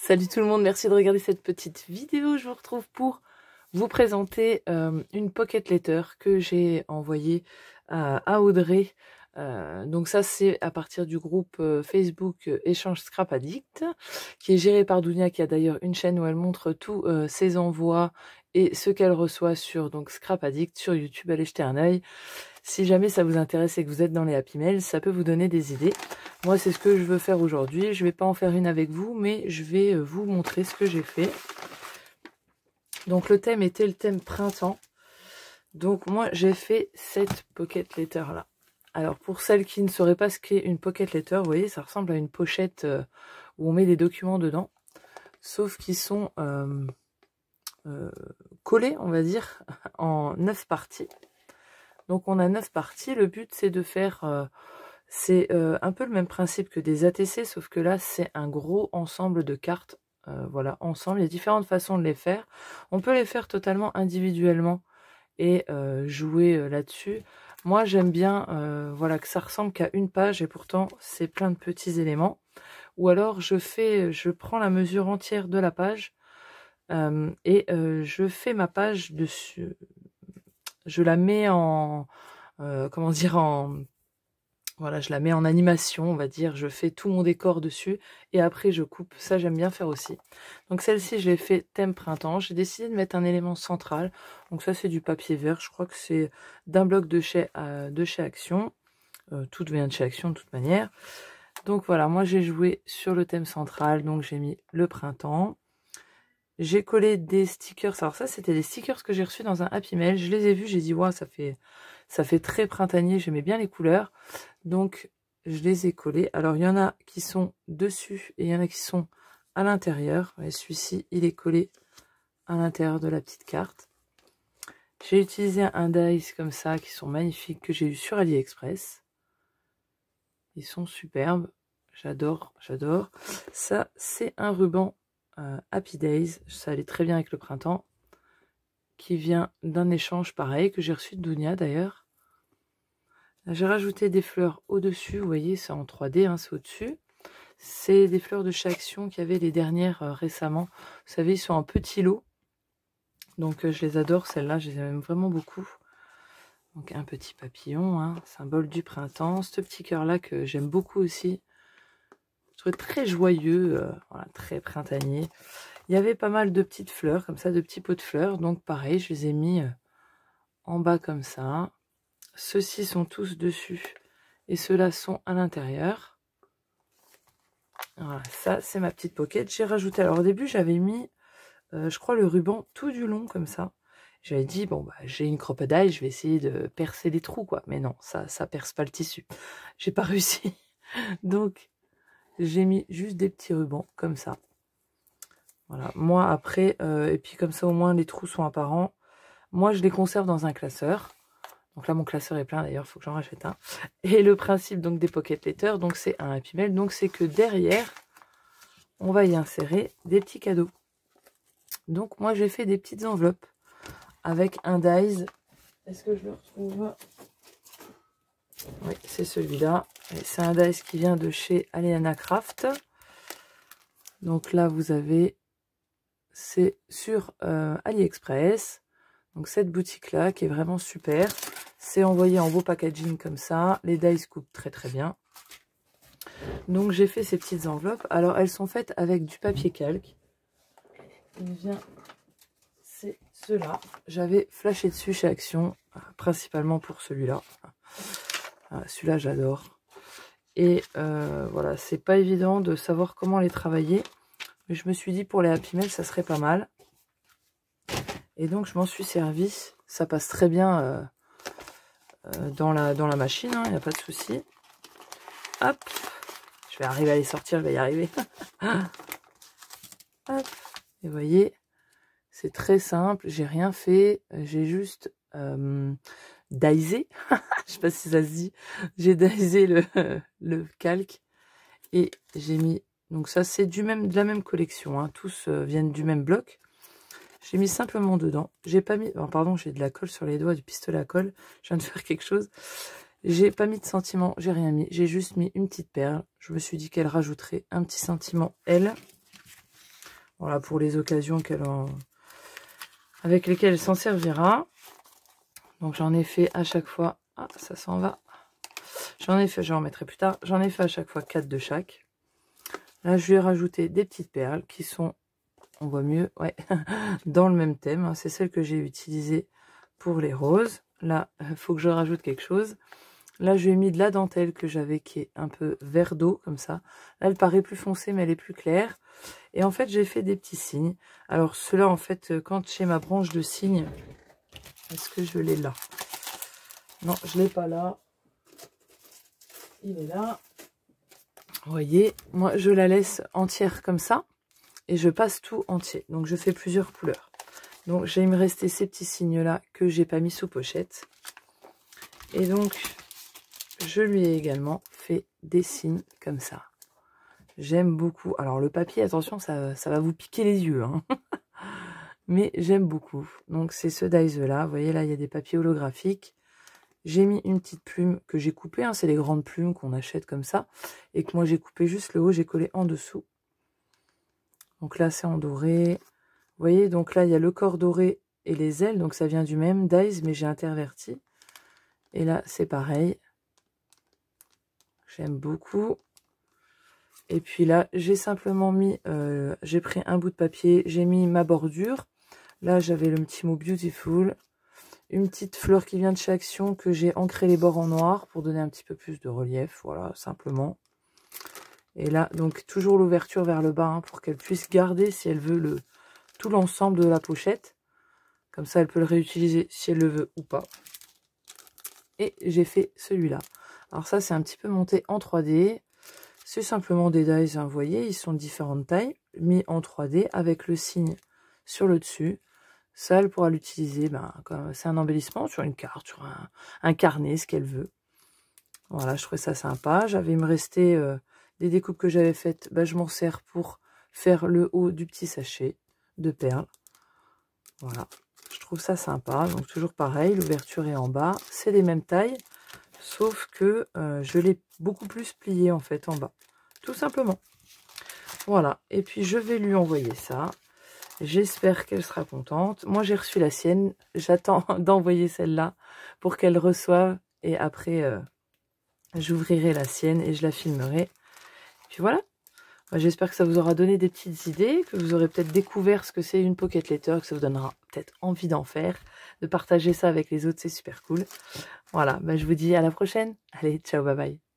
Salut tout le monde, merci de regarder cette petite vidéo. Je vous retrouve pour vous présenter une pocket letter que j'ai envoyée à Audrey. Donc ça c'est à partir du groupe Facebook Échange Scrap Addict, qui est géré par Dounia, qui a d'ailleurs une chaîne où elle montre tous ses envois et ce qu'elle reçoit sur donc Scrap Addict sur YouTube. Allez jeter un œil. Si jamais ça vous intéresse et que vous êtes dans les Happy Mails, ça peut vous donner des idées. Moi, c'est ce que je veux faire aujourd'hui. Je ne vais pas en faire une avec vous, mais je vais vous montrer ce que j'ai fait. Donc, le thème était le thème printemps. Donc, moi, j'ai fait cette pocket letter là. Alors, pour celles qui ne sauraient pas ce qu'est une pocket letter, vous voyez, ça ressemble à une pochette où on met des documents dedans. Sauf qu'ils sont collés, on va dire, en 9 parties. Donc on a 9 parties, le but c'est de faire, c'est un peu le même principe que des ATC, sauf que là c'est un gros ensemble de cartes, voilà, ensemble, il y a différentes façons de les faire. On peut les faire totalement individuellement et jouer là-dessus. Moi j'aime bien voilà, que ça ressemble qu'à une page et pourtant c'est plein de petits éléments. Ou alors je prends la mesure entière de la page et je fais ma page dessus. Je la mets en, comment dire, voilà, je la mets en animation, on va dire. Je fais tout mon décor dessus et après je coupe. Ça, j'aime bien faire aussi. Donc celle-ci, je l'ai fait thème printemps. J'ai décidé de mettre un élément central. Donc ça, c'est du papier vert. Je crois que c'est d'un bloc de chez Action. Tout vient de chez Action de toute manière. Donc voilà, moi j'ai joué sur le thème central. Donc j'ai mis le printemps. J'ai collé des stickers. Alors ça, c'était des stickers que j'ai reçus dans un Happy Mail. Je les ai vus, j'ai dit, ouais, ça fait très printanier. J'aimais bien les couleurs. Donc, je les ai collés. Alors, il y en a qui sont dessus et il y en a qui sont à l'intérieur. Celui-ci, il est collé à l'intérieur de la petite carte. J'ai utilisé un dice comme ça, qui sont magnifiques, que j'ai eu sur AliExpress. Ils sont superbes. J'adore, j'adore. Ça, c'est un ruban Happy Days, ça allait très bien avec le printemps, qui vient d'un échange pareil que j'ai reçu de Dounia d'ailleurs. J'ai rajouté des fleurs au-dessus, vous voyez, c'est en 3D, hein, c'est au-dessus. C'est des fleurs de chez Action qui avaient les dernières récemment. Vous savez, ils sont en petits lots, donc je les adore, celles-là, je les aime vraiment beaucoup. Donc un petit papillon, hein, symbole du printemps. Ce petit cœur-là que j'aime beaucoup aussi. Je trouve très joyeux, voilà, très printanier. Il y avait pas mal de petites fleurs, comme ça, de petits pots de fleurs. Donc pareil, je les ai mis en bas comme ça. Ceux-ci sont tous dessus et ceux-là sont à l'intérieur. Voilà, ça c'est ma petite pocket. J'ai rajouté, alors au début j'avais mis, je crois, le ruban tout du long comme ça. J'avais dit, bon, bah, j'ai une crocodile, je vais essayer de percer les trous, quoi. Mais non, ça perce pas le tissu. J'ai pas réussi. Donc, j'ai mis juste des petits rubans comme ça. Voilà, moi après, et puis comme ça au moins les trous sont apparents. Moi je les conserve dans un classeur. Donc là mon classeur est plein d'ailleurs, il faut que j'en rachète un. Et le principe donc des pocket letters, donc c'est un Happy Mail, donc c'est que derrière, on va y insérer des petits cadeaux. Donc moi j'ai fait des petites enveloppes avec un dies. Est-ce que je le retrouve? Oui, c'est celui-là. C'est un dies qui vient de chez Aliana Craft. Donc là vous avez... C'est sur AliExpress. Donc cette boutique-là qui est vraiment super. C'est envoyé en beau packaging comme ça. Les dies coupent très très bien. Donc j'ai fait ces petites enveloppes. Alors elles sont faites avec du papier calque. Il vient... C'est ceux-là. J'avais flashé dessus chez Action. Principalement pour celui-là. Celui-là j'adore. Et voilà, c'est pas évident de savoir comment les travailler. Mais je me suis dit pour les Happy Mail, ça serait pas mal. Et donc je m'en suis servi. Ça passe très bien dans la machine, il n'y a pas de souci. Hop, je vais arriver à les sortir, je vais y arriver. Hop, et vous voyez, c'est très simple. J'ai rien fait, j'ai juste daisé. Je sais pas si ça se dit. J'ai daisé le calque et j'ai mis. Donc ça c'est de la même collection, hein. Tous viennent du même bloc. J'ai mis simplement dedans. J'ai pas mis... Oh, pardon, j'ai de la colle sur les doigts, du pistolet à colle. Je viens de faire quelque chose. J'ai pas mis de sentiment, j'ai rien mis. J'ai juste mis une petite perle. Je me suis dit qu'elle rajouterait un petit sentiment, elle. Voilà, pour les occasions avec lesquelles elle s'en servira. Donc j'en ai fait à chaque fois. Ah, ça s'en va. J'en ai fait, j'en remettrai plus tard. J'en ai fait à chaque fois 4 de chaque. Là, je lui ai rajouté des petites perles qui sont, on voit mieux, ouais, dans le même thème. C'est celle que j'ai utilisée pour les roses. Là, il faut que je rajoute quelque chose. Là, je lui ai mis de la dentelle que j'avais qui est un peu vert d'eau, comme ça. Là, elle paraît plus foncée, mais elle est plus claire. Et en fait, j'ai fait des petits signes. Alors, ceux-là, en fait, quand j'ai ma branche de cygne, est-ce que je l'ai là? Non, je ne l'ai pas là. Il est là. Vous voyez, moi, je la laisse entière comme ça. Et je passe tout entier. Donc, je fais plusieurs couleurs. Donc, il me restait ces petits signes-là que j'ai pas mis sous pochette. Et donc, je lui ai également fait des signes comme ça. J'aime beaucoup. Alors, le papier, attention, ça va vous piquer les yeux. Hein. Mais j'aime beaucoup. Donc, c'est ce dies-là. Vous voyez, là, il y a des papiers holographiques. J'ai mis une petite plume que j'ai coupée. Hein, c'est les grandes plumes qu'on achète comme ça. Et que moi, j'ai coupé juste le haut. J'ai collé en dessous. Donc là, c'est en doré. Vous voyez, donc là, il y a le corps doré et les ailes. Donc, ça vient du même dies, mais j'ai interverti. Et là, c'est pareil. J'aime beaucoup. Et puis là, j'ai simplement mis, j'ai pris un bout de papier, j'ai mis ma bordure. Là, j'avais le petit mot Beautiful. Une petite fleur qui vient de chez Action que j'ai ancré les bords en noir pour donner un petit peu plus de relief. Voilà, simplement. Et là, donc, toujours l'ouverture vers le bas hein, pour qu'elle puisse garder, si elle veut, tout l'ensemble de la pochette. Comme ça, elle peut le réutiliser si elle le veut ou pas. Et j'ai fait celui-là. Alors ça, c'est un petit peu monté en 3D. C'est simplement des dies, hein, vous voyez, ils sont de différentes tailles, mis en 3D avec le signe sur le dessus. Ça, elle pourra l'utiliser, c'est un embellissement sur une carte, sur un carnet, ce qu'elle veut. Voilà, je trouvais ça sympa. Il me restait des découpes que j'avais faites, je m'en sers pour faire le haut du petit sachet de perles. Voilà, je trouve ça sympa. Donc toujours pareil, l'ouverture est en bas, c'est les mêmes tailles. Sauf que je l'ai beaucoup plus plié en fait en bas. Tout simplement. Voilà. Et puis je vais lui envoyer ça. J'espère qu'elle sera contente. Moi j'ai reçu la sienne. J'attends d'envoyer celle-là pour qu'elle reçoive. Et après j'ouvrirai la sienne et je la filmerai. Et puis voilà. J'espère que ça vous aura donné des petites idées. Que vous aurez peut-être découvert ce que c'est une pocket letter. Que ça vous donnera peut-être envie d'en faire. De partager ça avec les autres. C'est super cool. Voilà, je vous dis à la prochaine. Allez, ciao, bye bye.